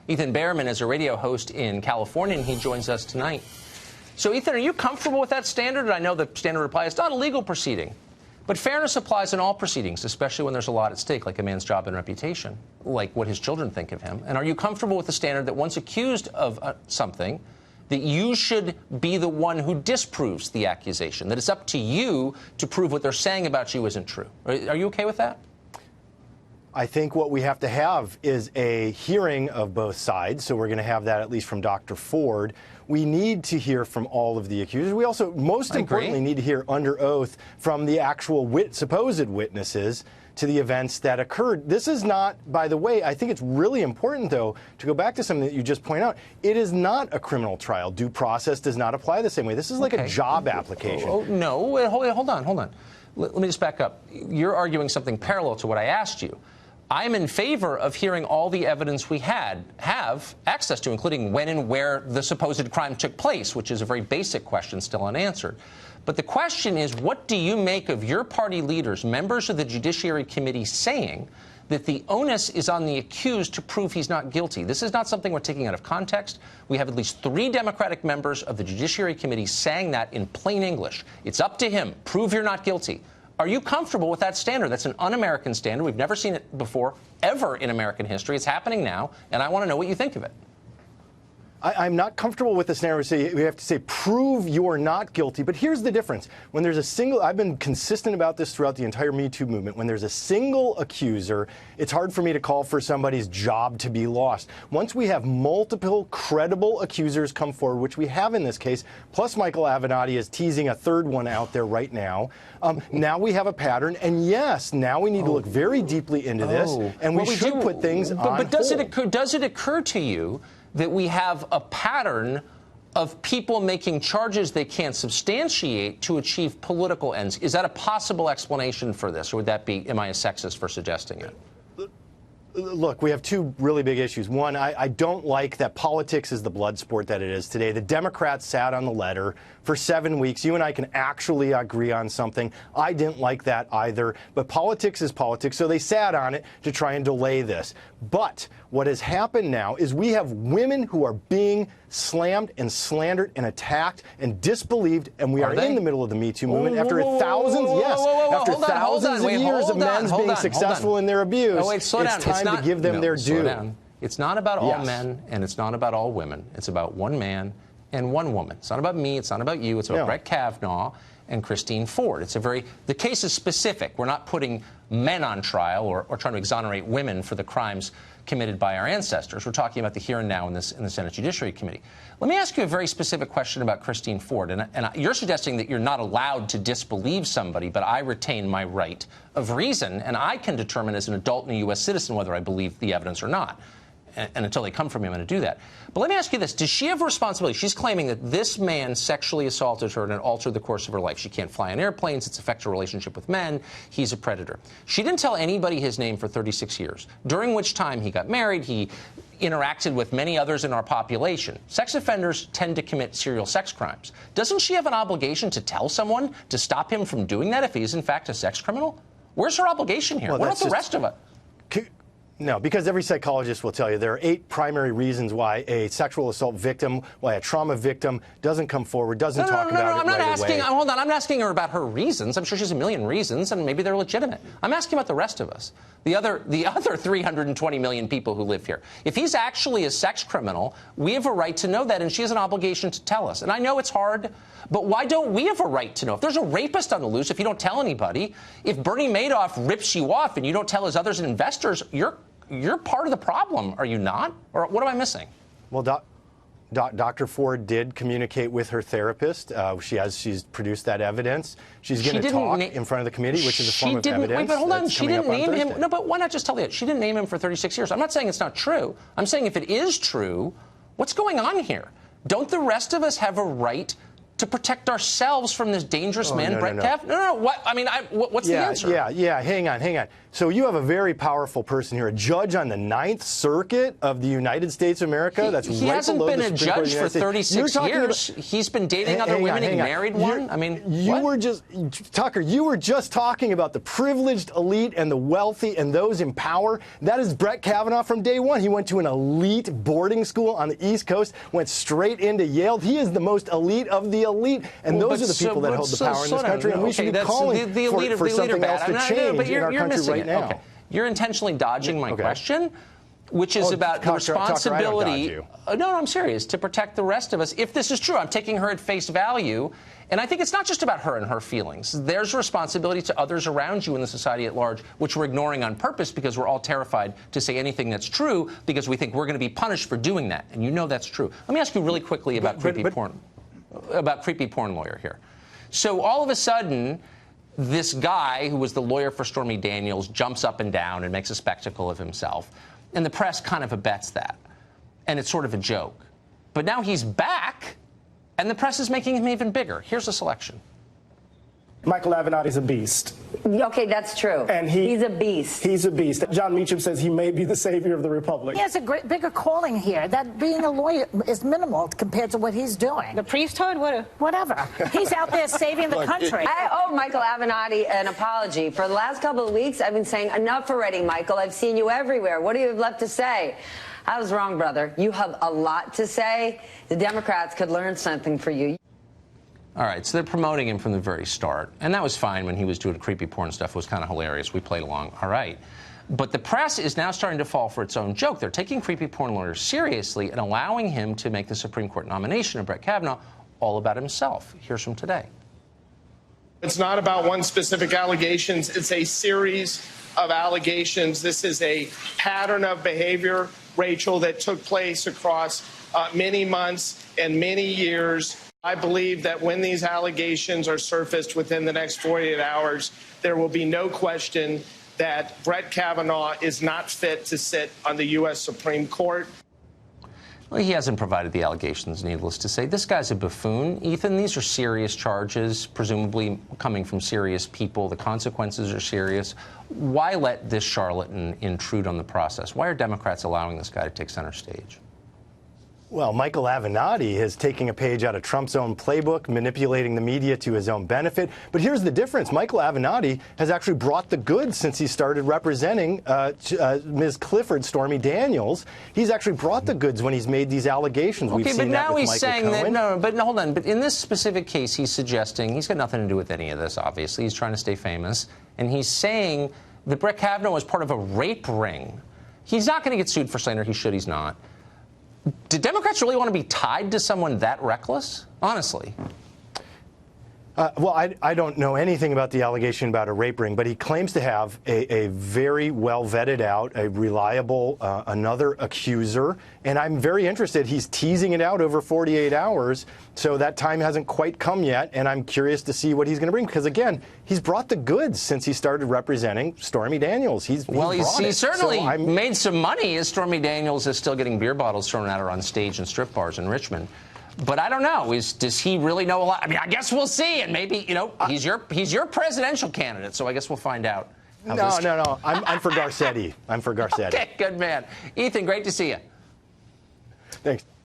Ethan Bearman is a radio host in California, and he joins us tonight. So, Ethan, are you comfortable with that standard? I know the standard reply is not a legal proceeding, but fairness applies in all proceedings, especially when there's a lot at stake, like a man's job and reputation, like what his children think of him. And are you comfortable with the standard that once accused of something, that you should be the one who disproves the accusation, that it's up to you to prove what they're saying about you isn't true? Are you okay with that? I think what we have to have is a hearing of both sides. So we're going to have that at least from Dr. Ford. We need to hear from all of the accusers. We also, most importantly, need to hear under oath from the actual supposed witnesses to the events that occurred. This is not, by the way, I think it's really important, though, to go back to something that you just pointed out. It is not a criminal trial. Due process does not apply the same way. This is like a job application. Oh, no. Wait, hold on. Let me just back up. You're arguing something parallel to what I asked you. I'm in favor of hearing all the evidence we have access to, including when and where the supposed crime took place, which is a very basic question still unanswered. But the question is, what do you make of your party leaders, members of the Judiciary Committee, saying that the onus is on the accused to prove he's not guilty? This is not something we're taking out of context. We have at least 3 Democratic members of the Judiciary Committee saying that in plain English. It's up to him. Prove you're not guilty. Are you comfortable with that standard? That's an un-American standard. We've never seen it before, ever in American history. It's happening now, and I want to know what you think of it. I'm not comfortable with the scenario. We have to say, prove you're not guilty. But here's the difference. When there's a single, I've been consistent about this throughout the entire Me Too movement. When there's a single accuser, it's hard for me to call for somebody's job to be lost. Once we have multiple credible accusers come forward, which we have in this case, plus Michael Avenatti is teasing a third one out there right now. Now we have a pattern. And yes, now we need to look very deeply into this. And we should put things on hold. But does it occur to you that we have a pattern of people making charges they can't substantiate to achieve political ends? Is that a possible explanation for this, or would that be, am I a sexist for suggesting it? Look, we have 2 really big issues. One, I don't like that politics is the blood sport that it is today. The Democrats sat on the letter for 7 weeks. You and I can actually agree on something. I didn't like that either. But politics is politics, so they sat on it to try and delay this. But what has happened now is we have women who are being slammed and slandered and attacked and disbelieved, and we are in the middle of the Me Too movement after thousands of years of men being successful in their abuse. It's time to give them their due. It's not about all men, and it's not about all women. It's about one man and one woman. It's not about me. It's not about you. It's about Brett Kavanaugh and Christine Ford. The case is specific. We're not putting men on trial or trying to exonerate women for the crimes committed by our ancestors. We're talking about the here and now in the Senate Judiciary Committee. Let me ask you a very specific question about Christine Ford. And you're suggesting that you're not allowed to disbelieve somebody, but I retain my right of reason, and I can determine as an adult and a U.S. citizen whether I believe the evidence or not. And until they come from me, I'm going to do that. But let me ask you this. Does she have a responsibility? She's claiming that this man sexually assaulted her and it altered the course of her life. She can't fly on airplanes. It's affected her relationship with men. He's a predator. She didn't tell anybody his name for 36 years, during which time he got married. He interacted with many others in our population. Sex offenders tend to commit serial sex crimes. Doesn't she have an obligation to tell someone to stop him from doing that if he is, in fact, a sex criminal? Where's her obligation here? What about the rest of it? No, because every psychologist will tell you there are 8 primary reasons why a sexual assault victim, why a trauma victim doesn't come forward, doesn't talk about it right away. Hold on. I'm not asking her about her reasons. I'm sure she has a million reasons, and maybe they're legitimate. I'm asking about the rest of us, the other 320 million people who live here. If he's actually a sex criminal, we have a right to know that, and she has an obligation to tell us. And I know it's hard, but why don't we have a right to know? If there's a rapist on the loose, if you don't tell anybody, if Bernie Madoff rips you off and you don't tell his others and investors, you're part of the problem, are you not? Or what am I missing? Well, Dr. Ford did communicate with her therapist. She's produced that evidence. She's going to talk in front of the committee, which is a form of evidence. Wait, but hold on. She didn't name him. No, but why not just tell you? She didn't name him for 36 years. I'm not saying it's not true. I'm saying if it is true, what's going on here? Don't the rest of us have a right to protect ourselves from this dangerous man, Brett Kavanaugh? No. What? I mean, what's the answer? Yeah. Hang on. So you have a very powerful person here, a judge on the Ninth Circuit of the United States of America. He hasn't been a judge for 36 years. He's been dating other women. He married one. I mean, Tucker, you were just talking about the privileged elite and the wealthy and those in power. That is Brett Kavanaugh from day one. He went to an elite boarding school on the East Coast, went straight into Yale. He is the most elite of the elite, and those are the people that hold the power in this country, and we should be calling for something else to change in our country right now. Okay. You're intentionally dodging my question, which is about the responsibility. Tucker, I don't dodge you. No, I'm serious, to protect the rest of us. If this is true, I'm taking her at face value. And I think it's not just about her and her feelings. There's a responsibility to others around you in the society at large, which we're ignoring on purpose because we're all terrified to say anything that's true because we think we're going to be punished for doing that. And you know that's true. Let me ask you really quickly about creepy porn lawyer here. So all of a sudden, this guy who was the lawyer for Stormy Daniels jumps up and down and makes a spectacle of himself. And the press kind of abets that. And it's sort of a joke. But now he's back, and the press is making him even bigger. Here's a selection. Michael Avenatti's a beast. Okay, that's true. And he's a beast. He's a beast. John Meacham says he may be the savior of the republic. He has a bigger calling here. That being a lawyer is minimal compared to what he's doing. The priesthood? Whatever. He's out there saving the country. I owe Michael Avenatti an apology. For the last couple of weeks, I've been saying, enough already, Michael. I've seen you everywhere. What do you have left to say? I was wrong, brother. You have a lot to say. The Democrats could learn something from you. All right, so they're promoting him from the very start. And that was fine when he was doing creepy porn stuff. It was kind of hilarious. We played along. All right. But the press is now starting to fall for its own joke. They're taking creepy porn lawyers seriously and allowing him to make the Supreme Court nomination of Brett Kavanaugh all about himself. Here's from today. It's not about one specific allegations. It's a series of allegations. This is a pattern of behavior, Rachel, that took place across many months and many years. I believe that when these allegations are surfaced within the next 48 hours, there will be no question that Brett Kavanaugh is not fit to sit on the U.S. Supreme Court. Well, he hasn't provided the allegations, needless to say. This guy's a buffoon. Ethan, these are serious charges, presumably coming from serious people. The consequences are serious. Why let this charlatan intrude on the process? Why are Democrats allowing this guy to take center stage? Well, Michael Avenatti is taking a page out of Trump's own playbook, manipulating the media to his own benefit. But here's the difference. Michael Avenatti has actually brought the goods since he started representing Ms. Clifford, Stormy Daniels. He's actually brought the goods when he's made these allegations. Okay, We've seen but now that with he's Michael saying Cohen. that, but hold on. But in this specific case, he's suggesting, he's got nothing to do with any of this, obviously. He's trying to stay famous. And he's saying that Brett Kavanaugh was part of a rape ring. He's not going to get sued for slander. He should. He's not. Do Democrats really want to be tied to someone that reckless? Honestly. Well, I don't know anything about the allegation about a rape ring, but he claims to have a very well vetted out, a reliable, another accuser. And I'm very interested. He's teasing it out over 48 hours. So that time hasn't quite come yet. And I'm curious to see what he's going to bring. Because, again, he's brought the goods since he started representing Stormy Daniels. He certainly made some money as Stormy Daniels is still getting beer bottles thrown at her on stage in strip bars in Richmond. But I don't know. Does he really know a lot? I mean, I guess we'll see. And maybe, he's your presidential candidate. So I guess we'll find out. No. I'm for Garcetti. I'm for Garcetti. Okay, good man. Ethan, great to see you. Thanks.